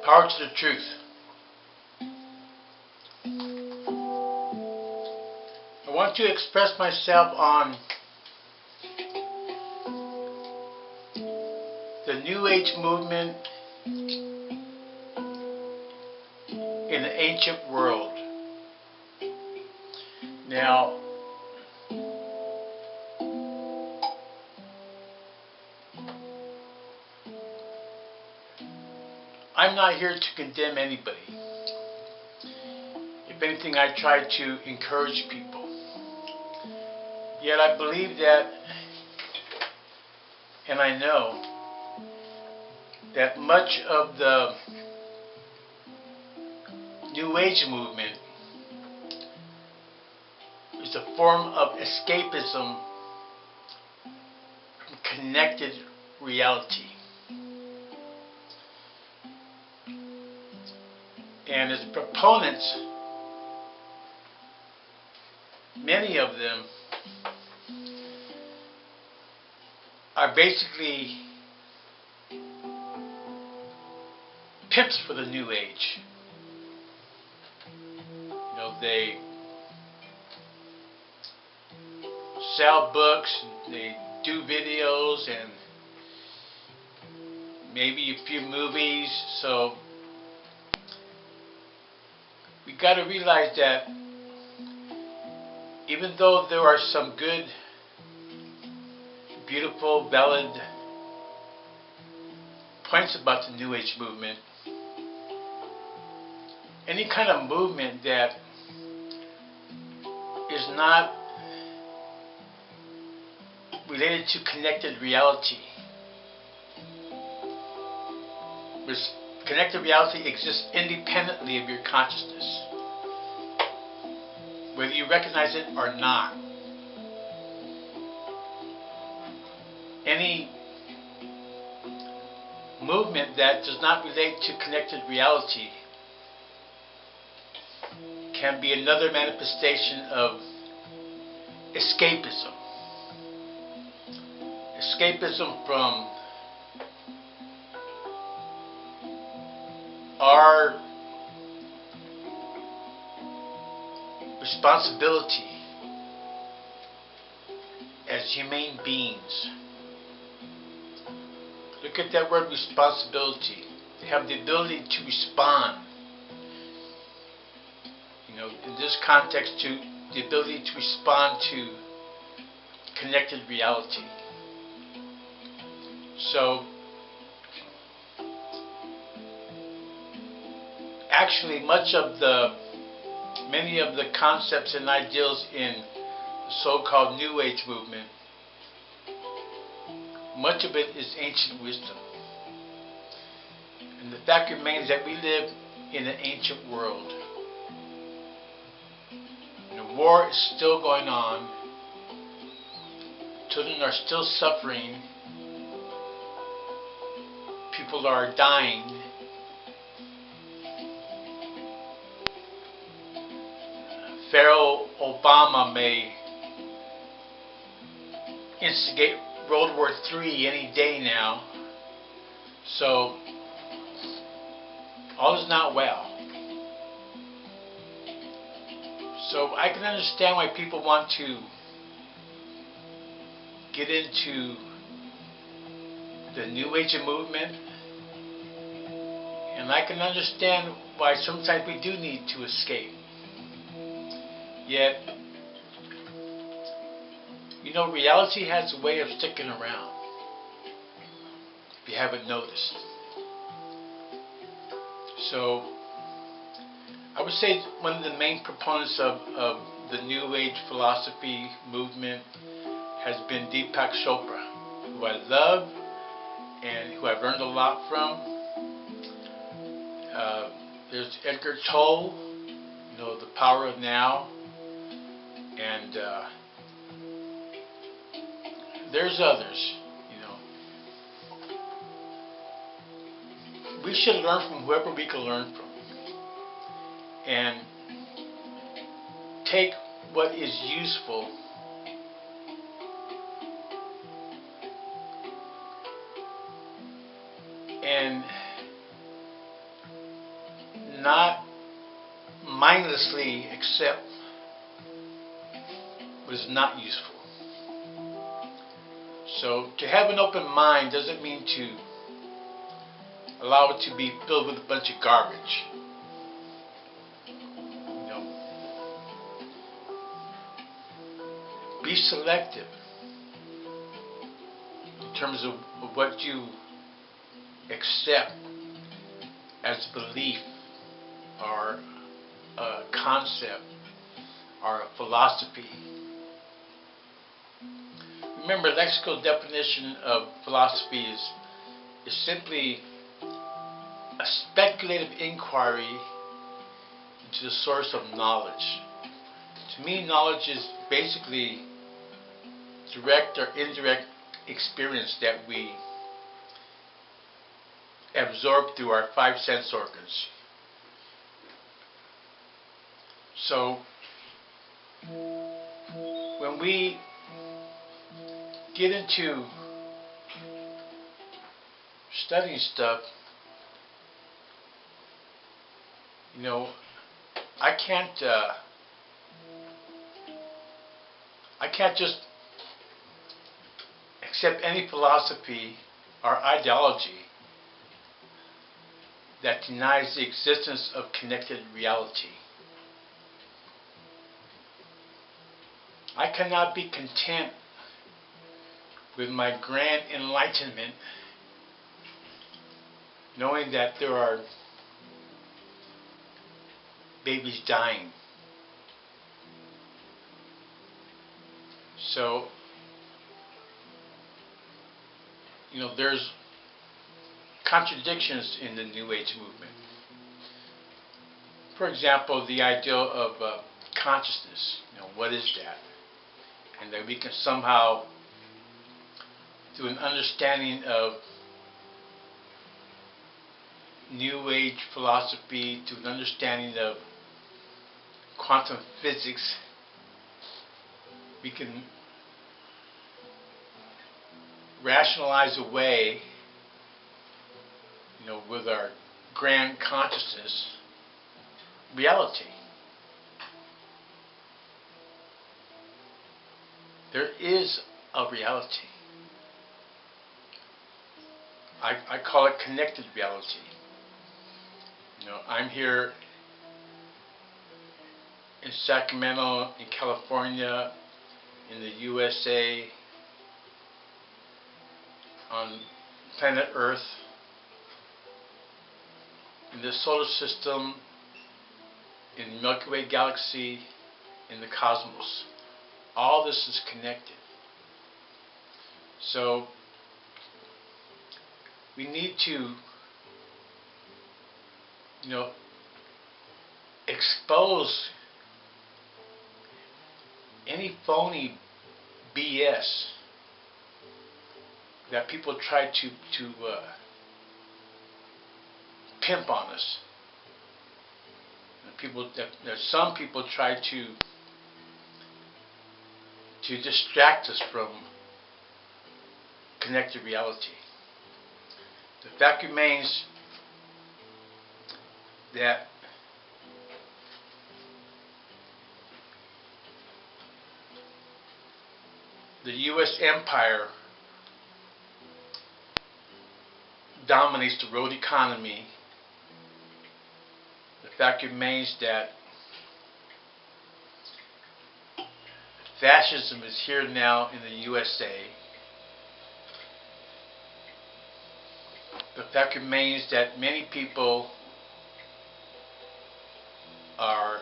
Power to the truth. I want to express myself on the New Age movement in the ancient world. Now, I'm not here to condemn anybody. If anything, I try to encourage people. Yet I believe that, and I know, that much of the New Age movement is a form of escapism from connected reality. And its proponents, many of them, are basically pimps for the New Age. You know, they sell books, they do videos, and maybe a few movies. So we got to realize that even though there are some good, beautiful, valid points about the New Age movement, any kind of movement that is not related to connected reality. Connected reality exists independently of your consciousness, whether you recognize it or not. Any movement that does not relate to connected reality can be another manifestation of escapism. Escapism from our responsibility as humane beings. Look at that word, responsibility. They have the ability to respond. You know, in this context, to the ability to respond to connected reality. So, actually, many of the concepts and ideals in the so-called New Age movement, much of it is ancient wisdom. And the fact remains that we live in an ancient world. And the war is still going on. Children are still suffering. People are dying. Pharaoh Obama may instigate World War III any day now. So, all is not well. So I can understand why people want to get into the New Age movement. And I can understand why sometimes we do need to escape. Yet, you know, reality has a way of sticking around, if you haven't noticed. So, I would say one of the main proponents of the New Age philosophy movement has been Deepak Chopra, who I love and who I've learned a lot from. There's Edgar Tolle, you know, The Power of Now, and there's others, you know. We should learn from whoever we can learn from, and take what is useful and not mindlessly accept what is not useful. So to have an open mind doesn't mean to allow it to be filled with a bunch of garbage. You know, be selective in terms of what you accept as belief or a concept or a philosophy. Remember, lexical definition of philosophy is simply a speculative inquiry into the source of knowledge. To me, knowledge is basically direct or indirect experience that we absorb through our five sense organs. So, when we get into studying stuff, you know, I can't just accept any philosophy or ideology that denies the existence of connected reality. I cannot be content with my grand enlightenment knowing that there are babies dying. So, you know, there's contradictions in the New Age movement. For example, the idea of consciousness. You know, what is that? And that we can somehow, through an understanding of New Age philosophy, to an understanding of quantum physics, we can rationalize away, you know, with our grand consciousness, reality. There is a reality. I call it connected reality. You know, I'm here in Sacramento, in California, in the USA, on planet Earth, in the solar system, in the Milky Way galaxy, in the cosmos. All this is connected. So we need to, you know, expose any phony BS that people try to pimp on us. And some people try to distract us from connected reality. The fact remains that the U.S. empire dominates the world economy. The fact remains that fascism is here now in the USA. The fact remains that many people are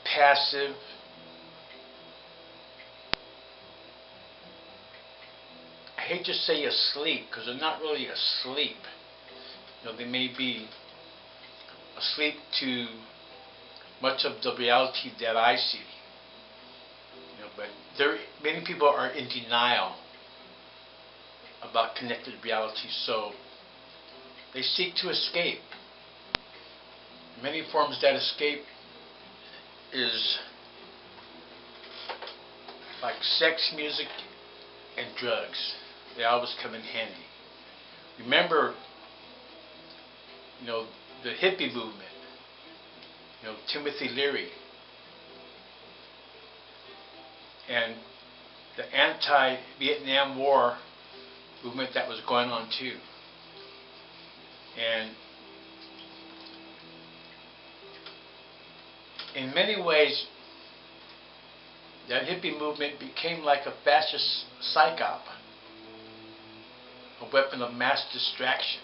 passive, I hate to say asleep, because they're not really asleep. You know, they may be asleep to much of the reality that I see. You know, but many people are in denial about connected reality, so they seek to escape. In many forms, that escape is like sex, music, and drugs. They always come in handy. Remember, the hippie movement, Timothy Leary, and the anti-Vietnam War movement that was going on too. And in many ways, that hippie movement became like a fascist psyop, a weapon of mass distraction.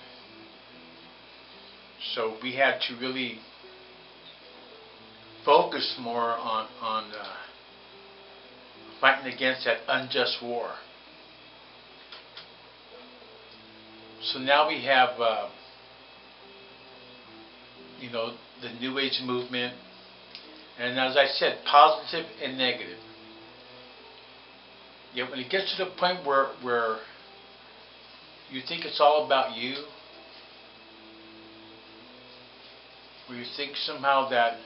So we had to really focus more on fighting against that unjust war. So now we have, the New Age movement, and as I said, positive and negative. Yet when it gets to the point where you think it's all about you, where you think somehow that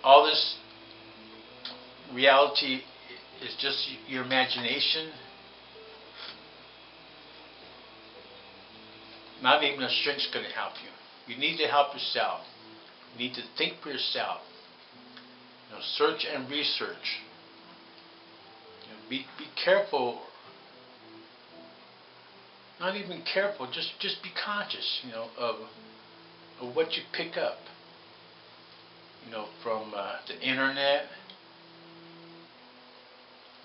all this reality is just your imagination, not even a shrink's going to help you. You need to help yourself. You need to think for yourself. Search and research. Be careful. Not even careful. Just be conscious. Of what you pick up. From the internet,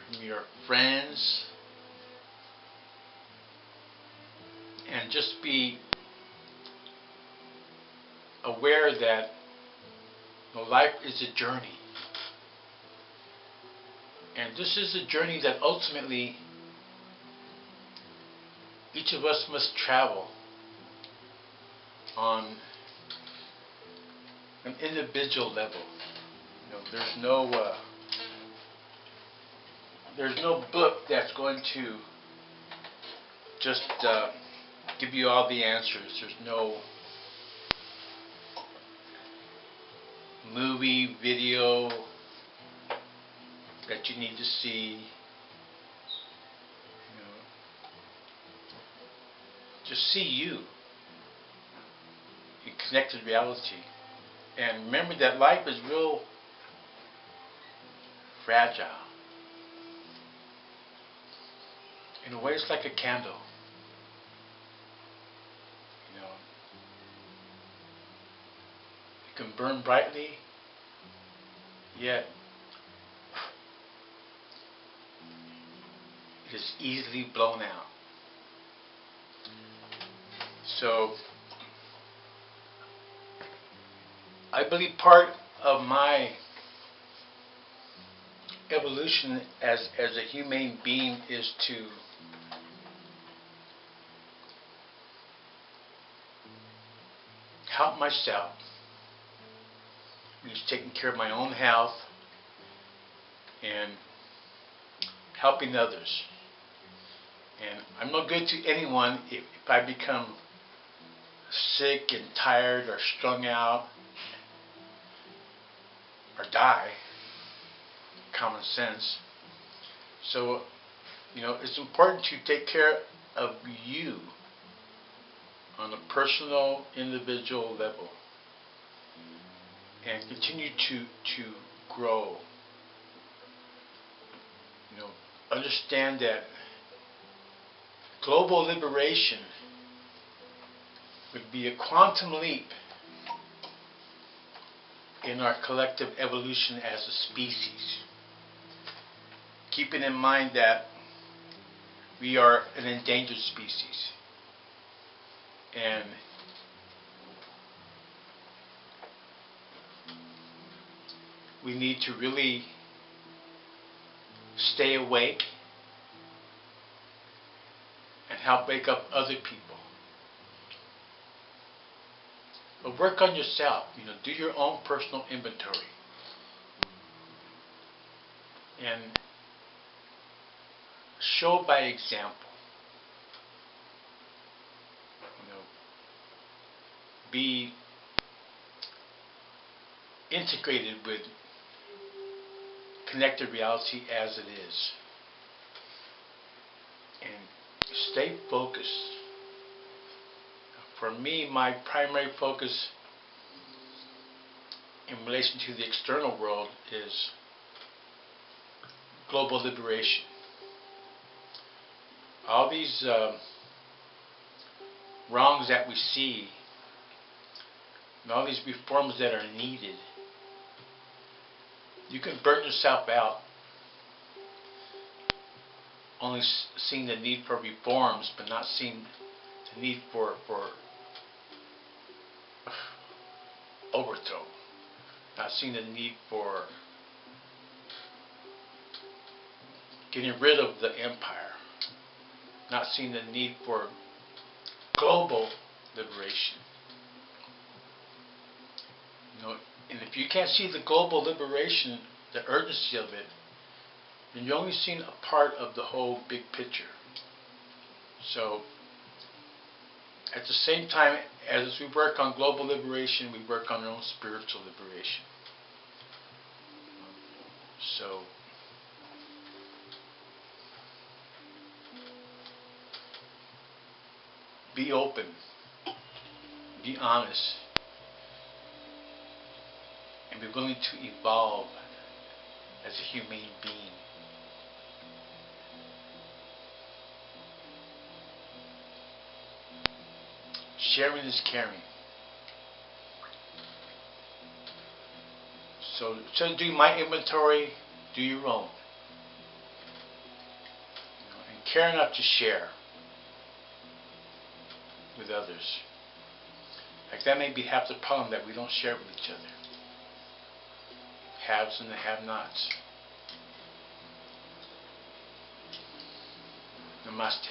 from your friends, and just be aware that life is a journey. And this is a journey that ultimately each of us must travel on an individual level. There's no book that's going to just give you all the answers. There's no movie, video that you need to see. Just see you in connected reality. And remember that life is real fragile. In a way, it's like a candle. It can burn brightly, yet it is easily blown out. So, I believe part of my evolution as a humane being is to help myself. Means taking care of my own health and helping others. And I'm no good to anyone if I become sick and tired or strung out or die. Common sense. So, it's important to take care of you on a personal, individual level and continue to grow. Understand that global liberation would be a quantum leap in our collective evolution as a species. Keeping in mind that we are an endangered species. And we need to really stay awake and help wake up other people. But work on yourself. Do your own personal inventory. And show by example. Be integrated with connected reality as it is. And stay focused. For me, my primary focus in relation to the external world is global liberation. All these wrongs that we see, and all these reforms that are needed, you can burn yourself out only seeing the need for reforms, but not seeing the need for overthrow, not seeing the need for getting rid of the empire, not seeing the need for global liberation. And if you can't see the global liberation, the urgency of it, then you're only seeing a part of the whole big picture. So, at the same time as we work on global liberation, we work on our own spiritual liberation. So, be open, be honest, and be willing to evolve as a humane being. Sharing is caring. So instead of doing my inventory, do your own. And care enough to share with others. Like that may be half the problem, that we don't share with each other. Haves and the have-nots. Namaste.